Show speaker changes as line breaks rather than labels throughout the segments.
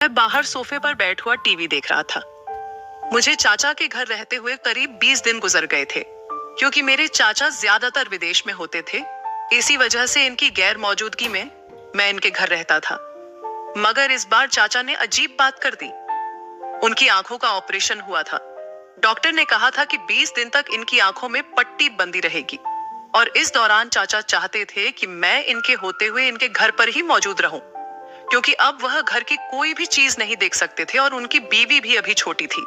मैं बाहर सोफे पर बैठ हुआ टीवी देख रहा था। मुझे चाचा के घर रहते हुए करीब 20 दिन गुजर गए थे, क्योंकि मेरे चाचा ज्यादातर विदेश में होते थे। इसी वजह से इनकी गैर मौजूदगी में मैं इनके घर रहता था। मगर इस बार चाचा ने अजीब बात कर दी। उनकी आंखों का ऑपरेशन हुआ था। डॉक्टर ने कहा था कि 20 दिन तक इनकी आंखों में पट्टी बंदी रहेगी, और इस दौरान चाचा चाहते थे कि मैं इनके होते हुए इनके घर पर ही मौजूद रहूं, क्योंकि अब वह घर की कोई भी चीज नहीं देख सकते थे और उनकी बीवी भी अभी छोटी थी।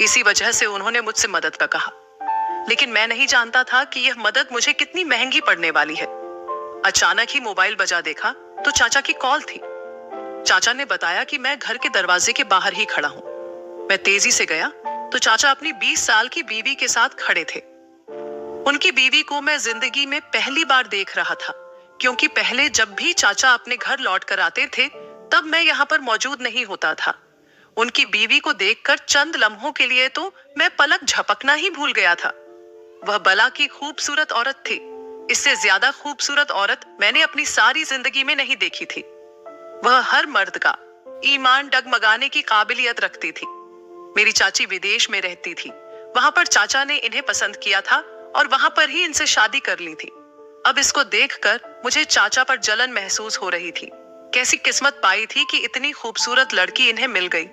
इसी वजह से उन्होंने मुझसे मदद का कहा, लेकिन मैं नहीं जानता था कि यह मदद मुझे कितनी महंगी पड़ने वाली है। अचानक ही मोबाइल बजा देखा तो चाचा की कॉल थी। चाचा ने बताया कि मैं घर के दरवाजे के बाहर ही खड़ा हूं। मैं तेजी से गया तो चाचा अपनी 20 साल की बीवी के साथ खड़े थे। उनकी बीवी को मैं जिंदगी में पहली बार देख रहा था, क्योंकि पहले जब भी चाचा अपने घर लौट कर आते थे तब मैं यहाँ पर मौजूद नहीं होता था। उनकी बीवी को देखकर चंद लम्हों के लिए तो मैं पलक झपकना ही भूल गया था। वह बला की खूबसूरत औरत थी। इससे ज्यादा खूबसूरत औरत मैंने अपनी सारी जिंदगी में नहीं देखी थी। वह हर मर्द का ईमान डगमगाने की काबिलियत रखती थी। मेरी चाची विदेश में रहती थी। वहां पर चाचा ने इन्हें पसंद किया था और वहां पर ही इनसे शादी कर ली थी। अब इसको देखकर मुझे चाचा पर जलन महसूस हो रही थी। कैसी किस्मत पाई थी कि इतनी खूबसूरत लड़की इन्हें मिल गई।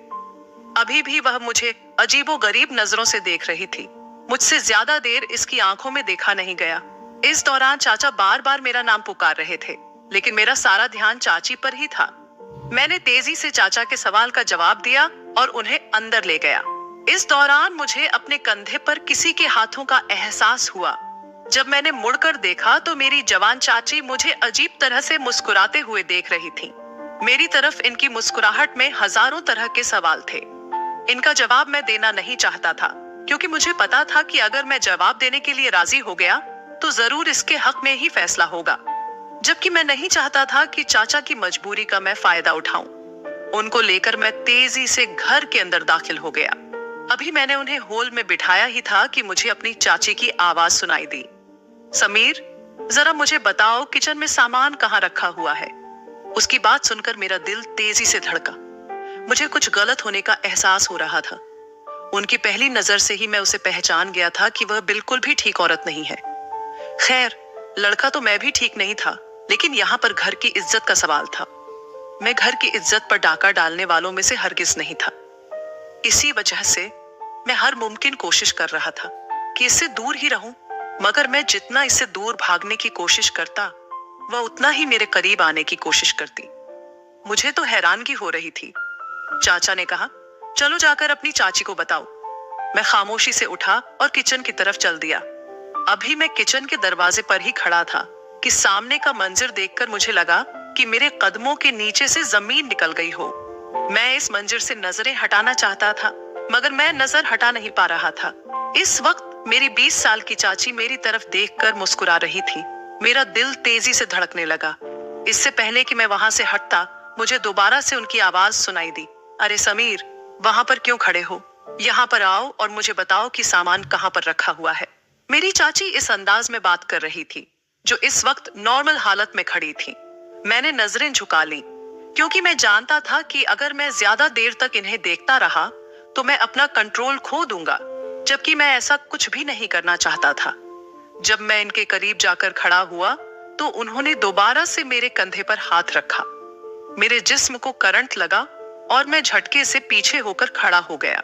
अभी भी वह मुझे अजीबोगरीब नजरों से देख रही थी। मुझसे ज्यादा देर इसकी आंखों में देखा नहीं गया। इस दौरान चाचा बार बार मेरा नाम पुकार रहे थे, लेकिन मेरा सारा ध्यान चाची पर ही था। मैंने तेजी से चाचा के सवाल का जवाब दिया और उन्हें अंदर ले गया। इस दौरान मुझे अपने कंधे पर किसी के हाथों का एहसास हुआ। जब मैंने मुड़कर देखा तो मेरी जवान चाची मुझे अजीब तरह से मुस्कुराते हुए देख रही थी। मेरी तरफ इनकी मुस्कुराहट में हजारों तरह के सवाल थे। इनका जवाब मैं देना नहीं चाहता था, क्योंकि मुझे पता था कि अगर मैं जवाब देने के लिए राजी हो गया तो जरूर इसके हक में ही फैसला होगा। जबकि मैं नहीं चाहता था कि चाचा की मजबूरी का मैं फायदा उठाऊं। उनको लेकर मैं तेजी से घर के अंदर दाखिल हो गया। अभी मैंने उन्हें हॉल में बिठाया ही था कि मुझे अपनी चाची की आवाज सुनाई दी। समीर, जरा मुझे बताओ किचन में सामान कहाँ रखा हुआ है। उसकी बात सुनकर मेरा दिल तेजी से धड़का। मुझे कुछ गलत होने का एहसास हो रहा था। उनकी पहली नजर से ही मैं उसे पहचान गया था कि वह बिल्कुल भी ठीक औरत नहीं है। खैर, लड़का तो मैं भी ठीक नहीं था, लेकिन यहाँ पर घर की इज्जत का सवाल था। मैं घर की इज्जत पर डाका डालने वालों में से हरगिज नहीं था। इसी वजह से मैं हर मुमकिन कोशिश कर रहा था कि इससे दूर ही रहूं, मगर मैं जितना इससे दूर भागने की कोशिश करता, वह उतना ही मेरे करीब आने की कोशिश करती। मुझे तो हैरानगी हो रही थी। चाचा ने कहा, चलो जाकर अपनी चाची को बताओ। मैं खामोशी से उठा और किचन की तरफ चल दिया। अभी मैं किचन के दरवाजे पर ही खड़ा था कि सामने का मंजर देखकर मुझे लगा कि मेरे कदमों के नीचे से जमीन निकल गई हो। मैं इस मंजर से नजरें हटाना चाहता था, मगर मैं नजर हटा नहीं पा रहा था। इस वक्त मेरी 20 साल की चाची मेरी तरफ देखकर मुस्कुरा रही थी। मेरा दिल तेजी से धड़कने लगा। इससे पहले कि मैं वहां से हटता, मुझे दोबारा से उनकी आवाज सुनाई दी। अरे समीर, वहां पर क्यों खड़े हो? यहाँ पर आओ और मुझे बताओ कि सामान कहाँ पर रखा हुआ है। मेरी चाची इस अंदाज में बात कर रही थी, जो इस वक्त नॉर्मल हालत में खड़ी थी। मैंने नजरें झुका ली, क्योंकि मैं जानता था कि अगर मैं ज्यादा देर तक इन्हें देखता रहा तो मैं अपना कंट्रोल खो दूंगा, जबकि मैं ऐसा कुछ भी नहीं करना चाहता था। जब मैं इनके करीब जाकर खड़ा हुआ तो उन्होंने दोबारा से मेरे कंधे पर हाथ रखा। मेरे जिस्म को करंट लगा और मैं झटके से पीछे होकर खड़ा हो गया।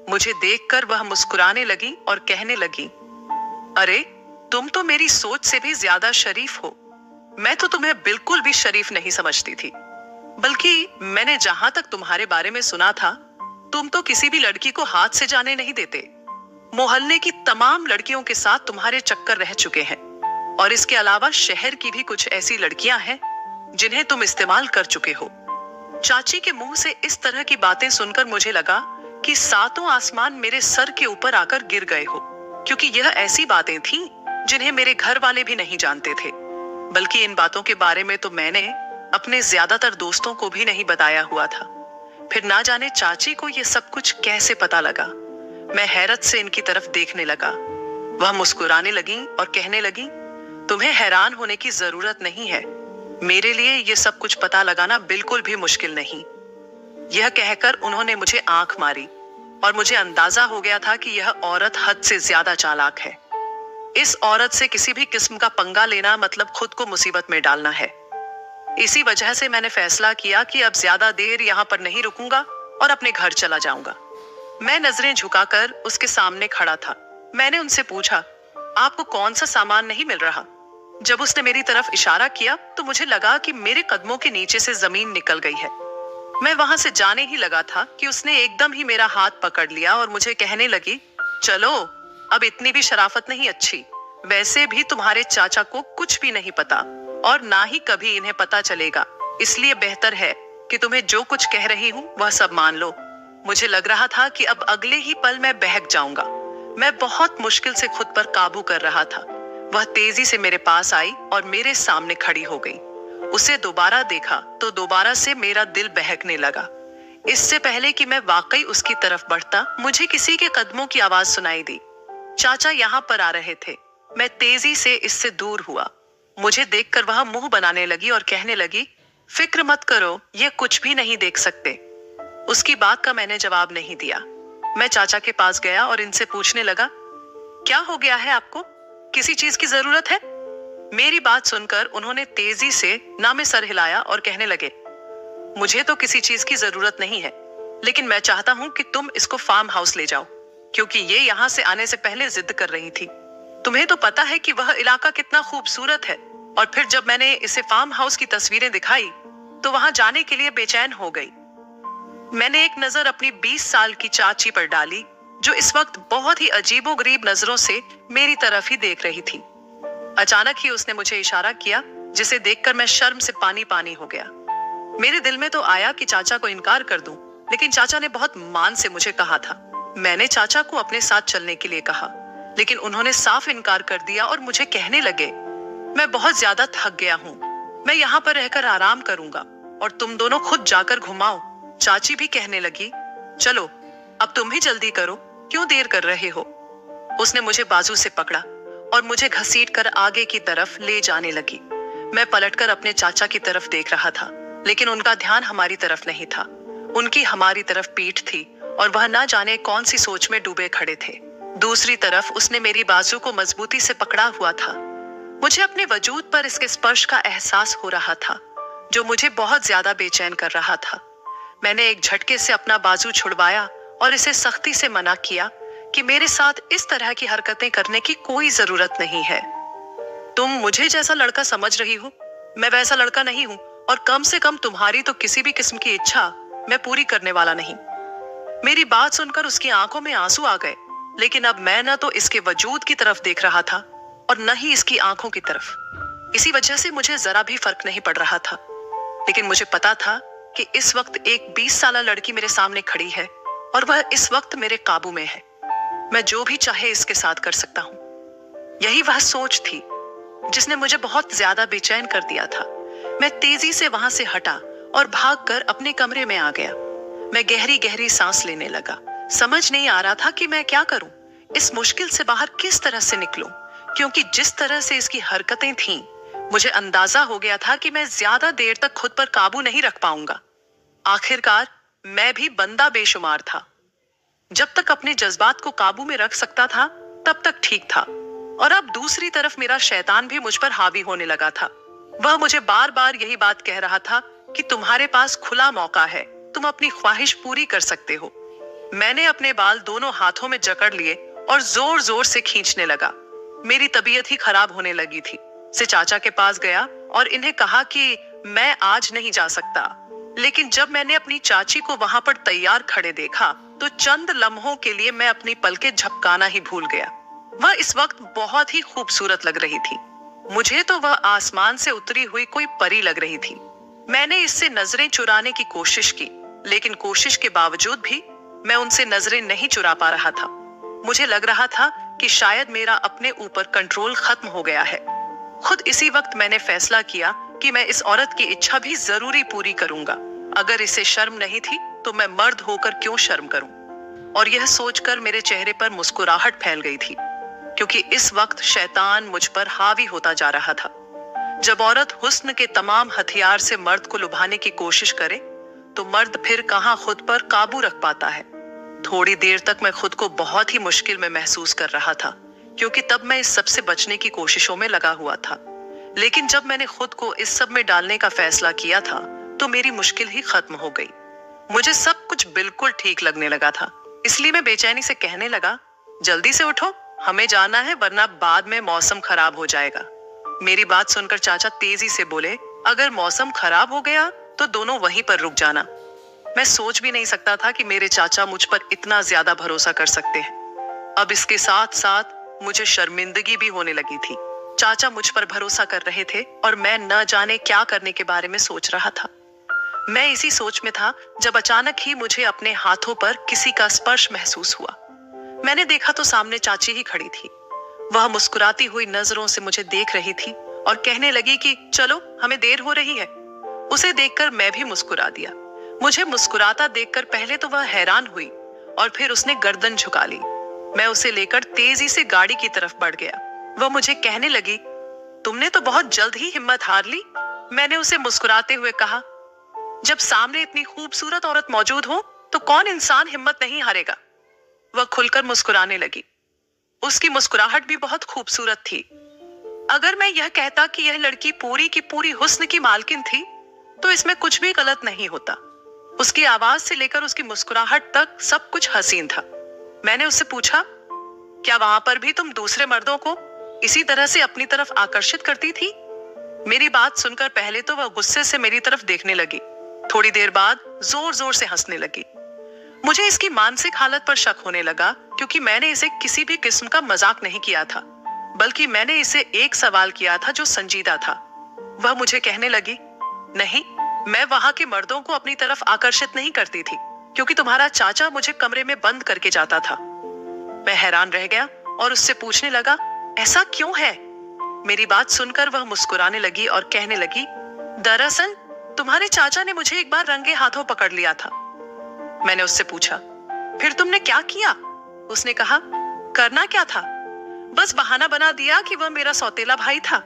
मुझे देखकर वह मुस्कुराने लगी और कहने लगी, अरे तुम तो मेरी सोच से भी ज्यादा शरीफ हो। मैं तो तुम्हें बिल्कुल भी शरीफ नहीं समझती थी, बल्कि मैंने जहां तक तुम्हारे बारे में सुना था, तुम तो किसी भी लड़की को हाथ से जाने नहीं देते। मोहल्ले की तमाम लड़कियों के साथ तुम्हारे चक्कर रह चुके हैं, और इसके अलावा शहर की भी कुछ ऐसी लड़कियां हैं जिन्हें तुम इस्तेमाल कर चुके हो। चाची के मुंह से इस तरह की बातें सुनकर मुझे लगा कि सातों आसमान मेरे सर के ऊपर आकर गिर गए हो, क्योंकि यह ऐसी बातें थीं जिन्हें मेरे घर वाले भी नहीं जानते थे। बल्कि इन बातों के बारे में तो मैंने अपने ज्यादातर दोस्तों को भी नहीं बताया हुआ था। फिर ना जाने चाची को यह सब कुछ कैसे पता लगा। मैं हैरत से इनकी तरफ देखने लगा। वह मुस्कुराने लगी और कहने लगी, तुम्हें हैरान होने की जरूरत नहीं है। मेरे लिए यह सब कुछ पता लगाना बिल्कुल भी मुश्किल नहीं। यह कहकर उन्होंने मुझे आंख मारी और मुझे अंदाजा हो गया था कि यह औरत हद से ज्यादा चालाक है। इस औरत से किसी भी किस्म का पंगा लेना मतलब खुद को मुसीबत में डालना है। इसी वजह से मैंने फैसला किया कि अब ज्यादा देर यहाँ पर नहीं रुकूंगा और अपने घर चला जाऊंगा। मैं नजरें झुकाकर उसके सामने खड़ा था। मैंने उनसे पूछा, आपको कौन सा सामान नहीं मिल रहा? जब उसने मेरी तरफ इशारा किया तो मुझे लगा कि मेरे कदमों के नीचे से जमीन निकल गई है। मैं वहां से जाने ही लगा था कि उसने एकदम ही मेरा हाथ पकड़ लिया और मुझे कहने लगी, चलो, अब इतनी भी शराफत नहीं अच्छी। वैसे भी तुम्हारे चाचा को कुछ भी नहीं पता और ना ही कभी इन्हें पता चलेगा, इसलिए बेहतर है कि तुम्हें जो कुछ कह रही हूँ वह सब मान लो। मुझे लग रहा था कि अब अगले ही पल मैं बहक जाऊंगा। मैं बहुत मुश्किल से खुद पर काबू कर रहा था। वह तेजी से मेरे पास आई और मेरे सामने खड़ी हो गई। उसे दोबारा देखा तो दोबारा से मेरा दिल बहकने लगा। इससे पहले कि मैं वाकई उसकी तरफ बढ़ता, मुझे किसी के कदमों की आवाज सुनाई दी। चाचा यहाँ पर आ रहे थे। मैं तेजी से इससे दूर हुआ। मुझे देखकर वह मुंह बनाने लगी और कहने लगी, फिक्र मत करो, ये कुछ भी नहीं देख सकते। उसकी बात का मैंने जवाब नहीं दिया। मैं चाचा के पास गया और इनसे पूछने लगा, क्या हो गया है आपको? किसी चीज की जरूरत है? मेरी बात सुनकर उन्होंने तेजी से ना में सर हिलाया और कहने लगे, मुझे तो किसी चीज की जरूरत नहीं है, लेकिन मैं चाहता हूं कि तुम इसको फार्म हाउस ले जाओ, क्योंकि ये यहाँ से आने से पहले जिद कर रही थी। तुम्हें तो पता है कि वह इलाका कितना खूबसूरत है, और फिर जब मैंने इसे फार्म हाउस की तस्वीरें दिखाई तो वहां जाने के लिए बेचैन हो गई। मैंने एक नजर अपनी 20 साल की चाची पर डाली, जो इस वक्त बहुत ही अजीबोगरीब नजरों से मेरी तरफ ही देख रही थी। अचानक ही उसने मुझे इशारा किया, जिसे देखकर मैं शर्म से पानी पानी हो गया। मेरे दिल में तो आया कि चाचा को इनकार कर दूं, लेकिन चाचा ने बहुत मान से मुझे कहा था। मैंने चाचा को अपने साथ चलने के लिए कहा, लेकिन उन्होंने साफ इनकार कर दिया और मुझे कहने लगे, मैं बहुत ज्यादा थक गया हूँ, मैं यहाँ पर रहकर आराम करूंगा और तुम दोनों खुद जाकर घुमाओ। चाची भी कहने लगी, चलो अब तुम ही जल्दी करो, क्यों देर कर रहे हो? उसने मुझे बाजू से पकड़ा और मुझे घसीटकर आगे की तरफ ले जाने लगी। मैं पलटकर अपने चाचा की तरफ देख रहा था, लेकिन उनका ध्यान हमारी तरफ नहीं था। उनकी हमारी तरफ पीठ थी और वह ना जाने कौन सी सोच में डूबे खड़े थे। दूसरी तरफ उसने मेरी बाजू को मजबूती से पकड़ा हुआ था। मुझे अपने वजूद पर इसके स्पर्श का एहसास हो रहा था, जो मुझे बहुत ज्यादा बेचैन कर रहा था। मैंने एक झटके से अपना बाजू छुड़वाया और इसे सख्ती से मना किया कि मेरे साथ इस तरह की हरकतें करने की कोई जरूरत नहीं है। तुम मुझे जैसा लड़का समझ रही हो, मैं वैसा लड़का नहीं हूं, और कम से कम तुम्हारी तो किसी भी किस्म की इच्छा मैं पूरी करने वाला नहीं। मेरी बात सुनकर उसकी आंखों में आंसू आ गए, लेकिन अब मैं न तो इसके वजूद की तरफ देख रहा था और न ही इसकी आंखों की तरफ। इसी वजह से मुझे जरा भी फर्क नहीं पड़ रहा था, लेकिन मुझे पता था कि इस वक्त एक 20 साल लड़की मेरे सामने खड़ी है और वह इस वक्त मेरे काबू में है। मैं जो भी चाहे इसके साथ कर सकता हूँ। यही वह सोच थी जिसने मुझे बहुत ज्यादा बेचैन कर दिया था। मैं तेजी से वहां से हटा और भागकर अपने कमरे में आ गया। मैं गहरी गहरी सांस लेने लगा। समझ नहीं आ रहा था कि मैं क्या करूं, इस मुश्किल से बाहर किस तरह से निकलूं, क्योंकि जिस तरह से इसकी हरकतें थीं, मुझे अंदाजा हो गया था कि मैं ज्यादा देर तक खुद पर काबू नहीं रख पाऊंगा। आखिरकार मैं भी बंदा बेशुमार था। जब तक अपने जज्बात को काबू में रख सकता था तब तक ठीक था, और अब दूसरी तरफ मेरा शैतान भी मुझ पर हावी होने लगा था। वह मुझे बार बार यही बात कह रहा था कि तुम्हारे पास खुला मौका है, तुम अपनी ख्वाहिश पूरी कर सकते हो। मैंने अपने बाल दोनों हाथों में जकड़ लिए और जोर जोर से खींचने लगा। मेरी तबीयत ही खराब होने लगी थी। से चाचा के पास गया और इन्हें कहा कि मैं आज नहीं जा सकता, लेकिन जब मैंने अपनी चाची को वहां पर तैयार खड़े देखा तो चंद लम्हों के लिए मैं अपनी पलकें झपकाना ही भूल गया। वह इस वक्त बहुत ही खूबसूरत लग रही थी। मुझे तो वह आसमान से उतरी हुई कोई परी लग रही थी। मैंने इससे नजरें चुराने की कोशिश की, लेकिन कोशिश के बावजूद भी मैं उनसे नजरें नहीं चुरा पा रहा था। मुझे लग रहा था कि शायद मेरा अपने ऊपर कंट्रोल खत्म हो गया है। खुद इसी वक्त मैंने फैसला किया कि मैं इस औरत की इच्छा भी जरूरी पूरी करूंगा। अगर इसे शर्म नहीं थी तो मैं मर्द होकर क्यों शर्म करूं? और यह सोचकर मेरे चेहरे पर मुस्कुराहट फैल गई थी, क्योंकि इस वक्त शैतान मुझ पर हावी होता जा रहा था। जब औरत हुस्न के तमाम हथियार से मर्द को लुभाने की कोशिश करे तो मर्द फिर कहाँ खुद पर काबू रख पाता है। थोड़ी देर तक मैं खुद को बहुत ही मुश्किल में महसूस कर रहा था, क्योंकि तब मैं इस सब से बचने की कोशिशों में लगा हुआ था। लेकिन जब मैंने खुद को इस सब में डालने का फैसला किया था, तो मेरी मुश्किल ही खत्म हो गई। मुझे सब कुछ बिल्कुल ठीक लगने लगा था, इसलिए मैं बेचैनी से कहने लगा, जल्दी से उठो, हमें जाना है, वरना बाद में मौसम खराब हो जाएगा। मेरी बात सुनकर चाचा तेजी से बोले, अगर मौसम खराब हो गया तो दोनों वहीं पर रुक जाना। मैं सोच भी नहीं सकता था कि मेरे चाचा मुझ पर इतना ज्यादा भरोसा कर सकते हैं। अब इसके साथ साथ मुझे शर्मिंदगी भी होने लगी थी। चाचा मुझ पर भरोसा कर रहे थे और मैं न जाने क्या करने के बारे में सोच रहा था। मैं इसी सोच में था जब अचानक ही मुझे अपने हाथों पर किसी का स्पर्श महसूस हुआ। मैंने देखा तो सामने चाची ही खड़ी थी। वह मुस्कुराती हुई नजरों से मुझे देख रही थी और कहने लगी कि चलो, हमें देर हो रही है। उसे देखकर मैं भी मुस्कुरा दिया। मुझे मुस्कुराता देखकर पहले तो वह हैरान हुई और फिर उसने गर्दन झुका ली। मैं उसे लेकर तेजी से गाड़ी की तरफ बढ़ गया। वह मुझे कहने लगी, तुमने तो बहुत जल्द ही हिम्मत हार ली। मैंने उसे मुस्कुराते हुए कहा, जब सामने इतनी खूबसूरत औरत मौजूद हो तो कौन इंसान हिम्मत नहीं हारेगा। वह खुलकर मुस्कुराने लगी। उसकी मुस्कुराहट भी बहुत खूबसूरत थी। अगर मैं यह कहता कि यह लड़की पूरी की पूरी हुस्न की मालकिन थी, तो इसमें कुछ भी गलत नहीं होता। उसकी आवाज से लेकर उसकी मुस्कुराहट तक सब कुछ हसीन था। मैंने उससे पूछा, क्या वहां पर भी तुम दूसरे मर्दों को इसी तरह से अपनी तरफ आकर्षित करती थी? मेरी बात सुनकर पहले तो वह गुस्से से मेरी तरफ देखने लगी, थोड़ी देर बाद जोर जोर से हंसने लगी। मुझे इसकी मानसिक हालत पर शक होने लगा, क्योंकि मैंने इसे किसी भी किस्म का मजाक नहीं किया था, बल्कि मैंने इसे एक सवाल किया था जो संजीदा था। वह मुझे कहने लगी, नहीं, मैं वहां के मर्दों को अपनी तरफ आकर्षित नहीं करती थी, क्योंकि तुम्हारा चाचा मुझे कमरे में बंद करके जाता था। मैं हैरान रह गया और उससे पूछने लगा, ऐसा क्यों है? मेरी बात सुनकर वह मुस्कुराने लगी और कहने लगी, दरअसल तुम्हारे चाचा ने मुझे एक बार रंगे हाथों पकड़ लिया था। मैंने उससे पूछा, फिर तुमने क्या किया? उसने कहा, करना क्या था, बस बहाना बना दिया कि वह मेरा सौतेला भाई था।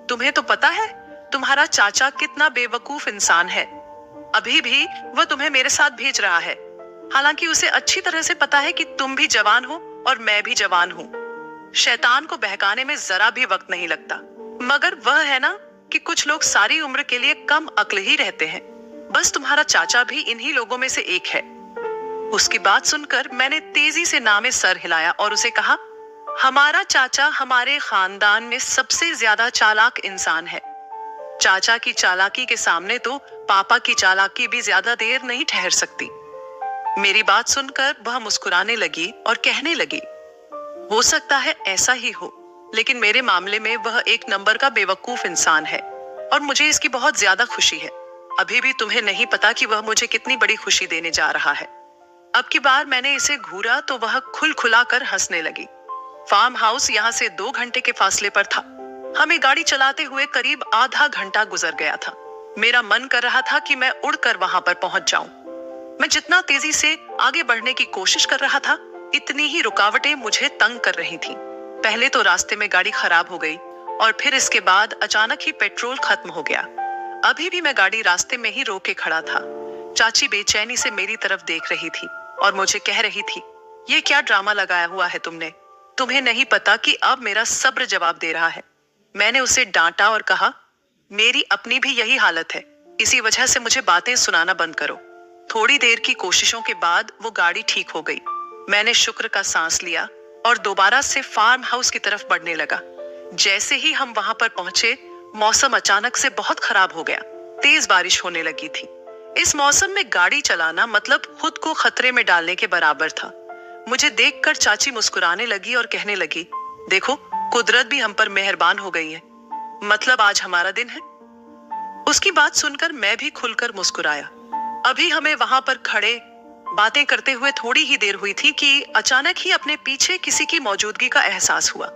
तुम्हें तो पता है तुम्हारा चाचा कितना बेवकूफ इंसान है। अभी भी वह तुम्हें मेरे साथ भेज रहा है, हालांकि उसे अच्छी तरह से पता है कि तुम भी जवान हो और मैं भी जवान हूं। शैतान को बहकाने में जरा भी वक्त नहीं लगता, मगर वह है ना कि कुछ लोग सारी उम्र के लिए कम अक्ल ही रहते हैं। बस तुम्हारा चाचा भी इन्हीं लोगों में से एक है। उसकी बात सुनकर मैंने तेजी से ना में सर हिलाया और उसे कहा, हमारा चाचा हमारे खानदान में सबसे ज्यादा चालाक इंसान है। चाचा की चालाकी के सामने तो पापा की चालाकी भी ज्यादा देर नहीं ठहर सकती। मेरी बात सुनकर वह मुस्कुराने लगी और कहने लगी, हो सकता है ऐसा ही हो, लेकिन मेरे मामले में वह एक नंबर का बेवकूफ इंसान है और मुझे इसकी बहुत ज्यादा खुशी है। अभी भी तुम्हें नहीं पता कि वह मुझे कितनी बड़ी खुशी देने जा रहा है। अब की बार मैंने इसे घूरा तो वह खुलखुला कर हंसने लगी। फार्म हाउस यहाँ से 2 घंटे के फासले पर था। हमें गाड़ी चलाते हुए करीब आधा घंटा गुजर गया था। मेरा मन कर रहा था कि मैं उड़कर वहां पर पहुंच जाऊं। मैं जितना तेजी से आगे बढ़ने की कोशिश कर रहा था, इतनी ही रुकावटें मुझे तंग कर रही थीं। पहले तो रास्ते में गाड़ी खराब हो गई और फिर इसके बाद अचानक ही पेट्रोल खत्म हो गया। अभी भी मैं गाड़ी रास्ते में ही रोके खड़ा था। चाची बेचैनी से मेरी तरफ देख रही थी और मुझे कह रही थी, ये क्या ड्रामा लगाया हुआ है तुमने? तुम्हें नहीं पता कि अब मेरा सब्र जवाब दे रहा है। मैंने उसे डांटा और कहा, मेरी अपनी भी यही हालत है, इसी वजह से मुझे बातें सुनाना बंद करो। थोड़ी देर की कोशिशों के बाद वो गाड़ी ठीक हो गई। मैंने शुक्र का सांस लिया और दोबारा से फार्म हाउस की तरफ बढ़ने लगा। जैसे ही हम वहां पर पहुंचे, मौसम अचानक से बहुत खराब हो गया। तेज बारिश होने लगी थी। इस मौसम में गाड़ी चलाना मतलब खुद को खतरे में डालने के बराबर था। मुझे देखकर चाची मुस्कुराने लगी और कहने लगी, देखो, कुदरत भी हम पर मेहरबान हो गई है, मतलब आज हमारा दिन है। उसकी बात सुनकर मैं भी खुलकर मुस्कुराया। अभी हमें वहां पर खड़े बातें करते हुए थोड़ी ही देर हुई थी कि अचानक ही अपने पीछे किसी की मौजूदगी का एहसास हुआ।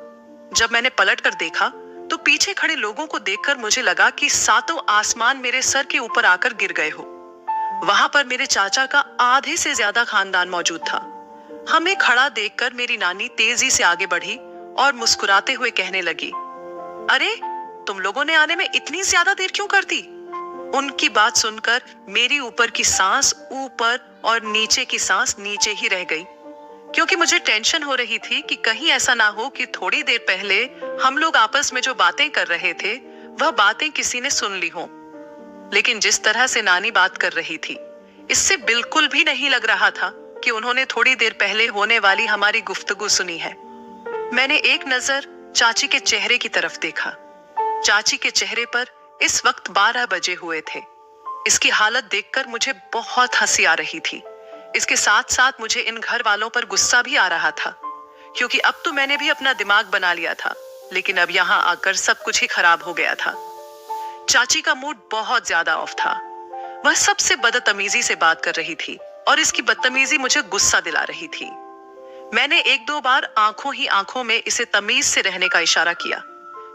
जब मैंने पलट कर देखा तो पीछे खड़े लोगों को देखकर मुझे लगा कि सातों आसमान मेरे सर के ऊपर आकर गिर गए हो। वहां पर मेरे चाचा का आधे से ज्यादा खानदान मौजूद था। हमें खड़ा देखकर मेरी नानी तेजी से आगे बढ़ी और मुस्कुराते हुए कहने लगी, अरे, तुम लोगों ने आने में इतनी ज्यादा देर क्यों कर दी? उनकी बात सुनकर मेरी ऊपर की सांस ऊपर और नीचे की सांस नीचे ही रह गई, क्योंकि मुझे टेंशन हो रही थी कि कहीं ऐसा ना हो कि थोड़ी देर पहले हम लोग आपस में जो बातें कर रहे थे वह बातें किसी ने सुन ली हो। लेकिन जिस तरह से नानी बात कर रही थी, इससे बिल्कुल भी नहीं लग रहा था कि उन्होंने थोड़ी देर पहले होने वाली हमारी गुफ्तगू सुनी है। मैंने एक नजर चाची के चेहरे की तरफ देखा। चाची के चेहरे पर इस वक्त 12 बजे हुए थे। इसकी हालत देखकर मुझे बहुत हंसी आ रही थी। इसके साथ साथ मुझे इन घर वालों पर गुस्सा भी आ रहा था, क्योंकि अब तो मैंने भी अपना दिमाग बना लिया था, लेकिन अब यहाँ आकर सब कुछ ही खराब हो गया था। चाची का मूड बहुत ज्यादा ऑफ था। वह सबसे बदतमीजी से बात कर रही थी और इसकी बदतमीजी मुझे गुस्सा दिला रही थी। मैंने एक दो बार आंखों ही आंखों में इसे तमीज से रहने का इशारा किया,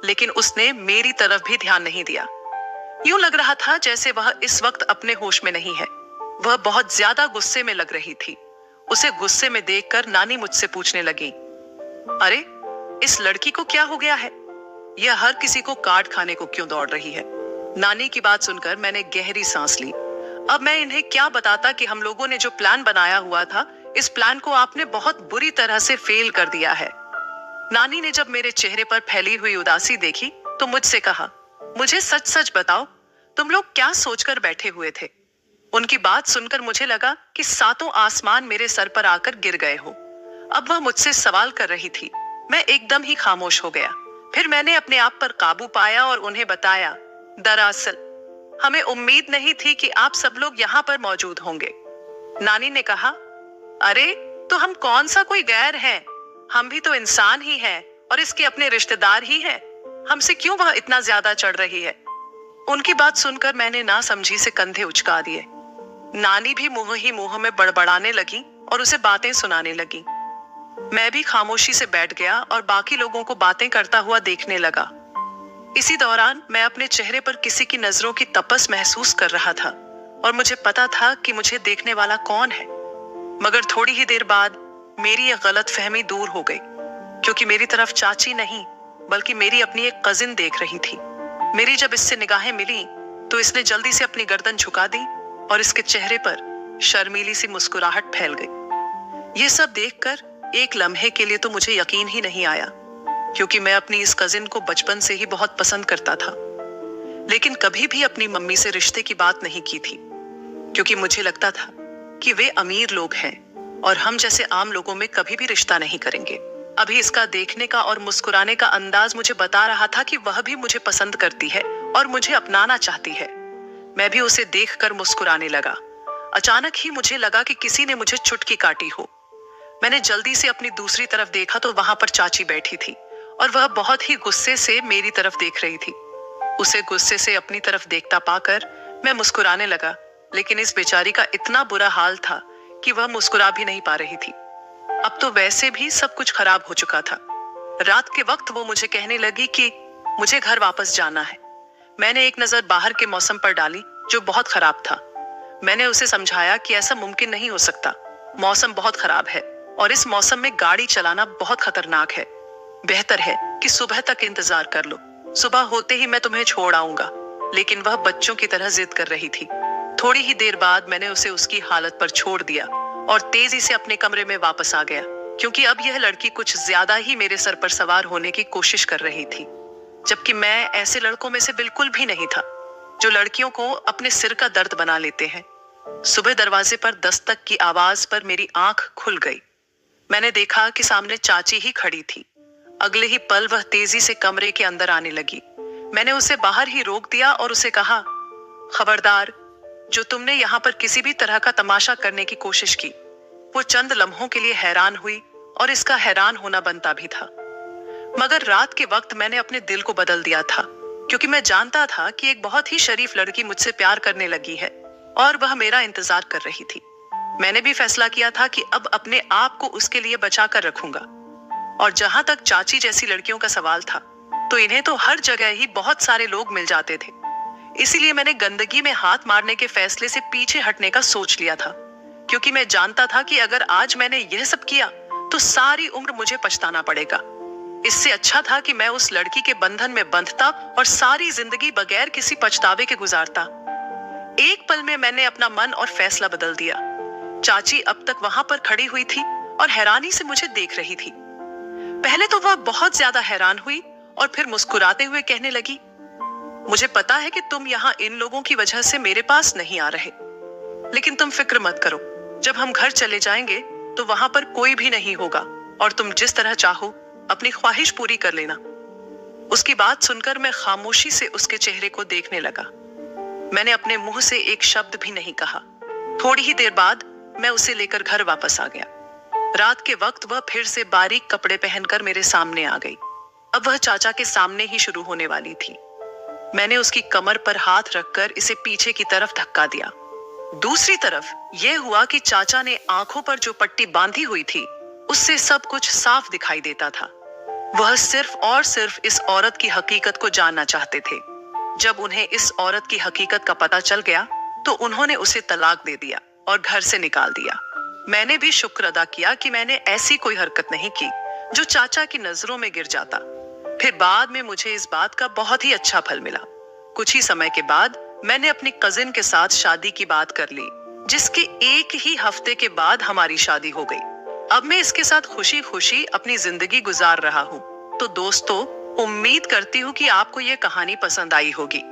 लेकिन उसने मेरी तरफ भी ध्यान नहीं दिया। यूं लग रहा था जैसे वह इस वक्त अपने होश में नहीं है। वह बहुत ज्यादा गुस्से में लग रही थी। उसे गुस्से में देखकर नानी मुझसे पूछने लगी, अरे इस लड़की को क्या हो गया है? यह हर किसी को काट खाने को क्यों दौड़ रही है? नानी की बात सुनकर मैंने गहरी सांस ली। अब मैं इन्हें क्या बताता कि हम लोगों ने जो प्लान बनाया हुआ था, इस प्लान को आपने बहुत बुरी तरह से फेल कर दिया है। नानी ने जब मेरे चेहरे पर फैली हुई उदासी देखी तो मुझसे कहा, मुझे सच सच बताओ, तुम लोग क्या सोचकर बैठे हुए थे? उनकी बात सुनकर मुझे लगा कि सातों आसमान मेरे सर पर आकर गिर गए हो। अब वह मुझसे सवाल कर रही थी। मैं एकदम ही खामोश हो गया। फिर मैंने अपने आप पर काबू पाया और उन्हें बताया, दरअसल हमें उम्मीद नहीं थी कि आप सब लोग यहाँ पर मौजूद होंगे। नानी ने कहा, अरे तो हम कौन सा कोई गैर हैं? हम भी तो इंसान ही हैं और इसके अपने रिश्तेदार ही हैं। हमसे क्यों वह इतना ज्यादा चढ़ रही है? उनकी बात सुनकर मैंने ना समझी से कंधे उचका दिए। नानी भी मुंह ही मुंह में बड़बड़ाने लगी और उसे बातें सुनाने लगी। मैं भी खामोशी से बैठ गया और बाकी लोगों को बातें करता हुआ देखने लगा। इसी दौरान मैं अपने चेहरे पर किसी की नजरों की तपस महसूस कर रहा था और मुझे पता था कि मुझे देखने वाला कौन है। मगर थोड़ी ही देर बाद मेरी यह गलतफहमी दूर हो गई, क्योंकि मेरी तरफ चाची नहीं बल्कि मेरी अपनी एक कजिन देख रही थी। मेरी जब इससे निगाहें मिली तो इसने जल्दी से अपनी गर्दन झुका दी और इसके चेहरे पर शर्मीली सी मुस्कुराहट फैल गई। ये सब देखकर एक लम्हे के लिए तो मुझे यकीन ही नहीं आया, क्योंकि मैं अपनी इस कजिन को बचपन से ही बहुत पसंद करता था, लेकिन कभी भी अपनी मम्मी से रिश्ते की बात नहीं की थी, क्योंकि मुझे लगता था कि वे अमीर लोग हैं और हम जैसे आम लोगों में कभी भी रिश्ता नहीं करेंगे। अभी इसका देखने का और मुस्कुराने का अंदाज मुझे बता रहा था कि वह भी मुझे पसंद करती है और मुझे अपनाना चाहती है। मैं भी उसे देखकर मुस्कुराने लगा। अचानक ही मुझे लगा कि किसी ने मुझे चुटकी काटी हो। मैंने जल्दी से अपनी दूसरी तरफ देखा तो वहां पर चाची बैठी थी और वह बहुत ही गुस्से से मेरी तरफ देख रही थी। उसे गुस्से से अपनी तरफ देखता पाकर मैं मुस्कुराने लगा, लेकिन इस बेचारी का इतना बुरा हाल था कि वह मुस्कुरा भी नहीं पा रही थी। अब तो वैसे भी सब कुछ खराब हो चुका था। रात के वक्त वो मुझे कहने लगी कि मुझे घर वापस जाना है। मैंने एक नजर बाहर के मौसम पर डाली जो बहुत खराब था। मैंने उसे समझाया कि ऐसा मुमकिन नहीं हो सकता, मौसम बहुत खराब है और इस मौसम में गाड़ी चलाना बहुत खतरनाक है। बेहतर है कि सुबह तक इंतजार कर लो, सुबह होते ही मैं तुम्हें छोड़ आऊंगा। लेकिन वह बच्चों की तरह जिद कर रही थी। थोड़ी ही देर बाद मैंने उसे उसकी हालत पर छोड़ दिया और तेजी से अपने कमरे में वापस आ गया, क्योंकि अब यह लड़की कुछ ज्यादा ही मेरे सर पर सवार होने की कोशिश कर रही थी, जबकि मैं ऐसे लड़कों में से बिल्कुल भी नहीं था जो लड़कियों को अपने सिर का दर्द बना लेते हैं। सुबह दरवाजे पर दस्तक की आवाज पर मेरी आंख खुल गई। मैंने देखा कि सामने चाची ही खड़ी थी। अगले ही पल वह तेजी से कमरे के अंदर आने लगी। मैंने उसे बाहर ही रोक दिया और उसे कहा, खबरदार, जो तुमने यहाँ पर किसी भी तरह का तमाशा करने की कोशिश की। वो चंद लम्हों के लिए हैरान हुई और इसका हैरान होना बनता भी था, मगर रात के वक्त मैंने अपने दिल को बदल दिया था, क्योंकि मैं जानता था कि एक बहुत ही शरीफ लड़की मुझसे प्यार करने लगी है और वह मेरा इंतजार कर रही थी। मैंने भी फैसला किया था कि अब अपने आप को उसके लिए बचा कर रखूंगा। और जहां तक चाची जैसी लड़कियों का सवाल था, तो इन्हें तो हर जगह ही बहुत सारे लोग मिल जाते थे। इसीलिए मैंने गंदगी में हाथ मारने के फैसले से पीछे हटने का सोच लिया था, क्योंकि मैं जानता था कि अगर आज मैंने यह सब किया तो सारी उम्र मुझे पछताना पड़ेगा। इससे अच्छा था कि मैं उस लड़की के बंधन में बंधता और सारी जिंदगी बगैर किसी पछतावे के गुजारता। एक पल में मैंने अपना मन और फैसला बदल दिया। चाची अब तक वहां पर खड़ी हुई थी और हैरानी से मुझे देख रही थी। पहले तो वह बहुत ज्यादा हैरान हुई और फिर मुस्कुराते हुए कहने लगी, मुझे पता है कि तुम यहाँ इन लोगों की वजह से मेरे पास नहीं आ रहे, लेकिन तुम फिक्र मत करो। जब हम घर चले जाएंगे तो वहां पर कोई भी नहीं होगा और तुम जिस तरह चाहो अपनी ख्वाहिश पूरी कर लेना। उसकी बात सुनकर मैं खामोशी से उसके चेहरे को देखने लगा। मैंने अपने मुंह से एक शब्द भी नहीं कहा। थोड़ी ही देर बाद मैं उसे लेकर घर वापस आ गया। रात के वक्त वह फिर से बारीक कपड़े पहनकर मेरे सामने आ गई। अब वह चाचा के सामने ही शुरू होने वाली थी। मैंने उसकी कमर पर हाथ रखकर इसे पीछे की तरफ धक्का दिया। दूसरी तरफ यह हुआ कि चाचा ने आंखों पर जो पट्टी बांधी हुई थी उससे सब कुछ साफ दिखाई देता था। वह सिर्फ और सिर्फ इस औरत की हकीकत को जानना चाहते थे। जब उन्हें इस औरत की हकीकत का पता चल गया तो उन्होंने उसे तलाक दे दिया और घर से निकाल दिया। मैंने भी शुक्र अदा किया कि मैंने ऐसी कोई हरकत नहीं की जो चाचा की नजरों में गिर जाता। फिर बाद में मुझे इस बात का बहुत ही अच्छा फल मिला। कुछ ही समय के बाद मैंने अपनी कजिन के साथ शादी की बात कर ली, जिसके एक ही हफ्ते के बाद हमारी शादी हो गई। अब मैं इसके साथ खुशी खुशी अपनी जिंदगी गुजार रहा हूँ। तो दोस्तों, उम्मीद करती हूँ कि आपको ये कहानी पसंद आई होगी।